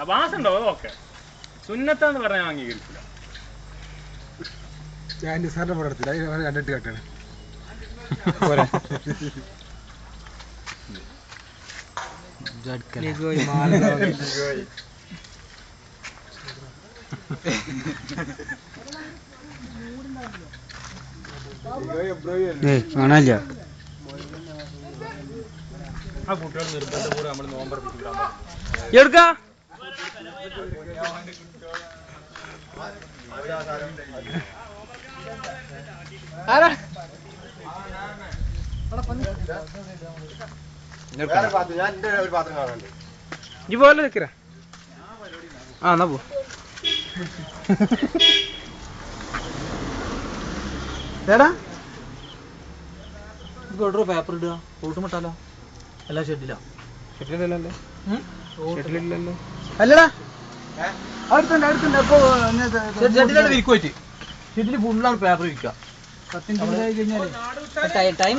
വാസുണ്ടോ അതൊക്കെ സുന്നത്താന്ന് പറഞ്ഞാൽ അംഗീകരിക്കില്ല. ഞാൻ സാറിന്റെ പടം എടുത്തില്ല, കണ്ടിട്ട് കേട്ടാണ്. കാണാനില്ല ആ കുട്ടികൾ നിർബന്ധപൂർവ്വം നമ്മൾ നോമ്പർപ്പിച്ചു എടുക്കാ ഈ പോലെ നിൽക്കറ ആ എന്നാ പോ ഏടാ ഓർഡർ പേപ്പർ ഇടുക കൂട്ടുമുട്ടാലോ എല്ലാ ഷെഡിലോ ഷെഡിലല്ലോ ഷെഡിലല്ലോ അല്ലടാ അടുത്തുണ്ട് അടുത്തുണ്ട് അപ്പൊ ഷെഡിലാണ് വിൽക്കുമായിട്ട് ഷെഡിൽ ഫുള്ളാണ് പേപ്പർ വിൽക്കുക. 10 കഴിഞ്ഞാൽ ടൈം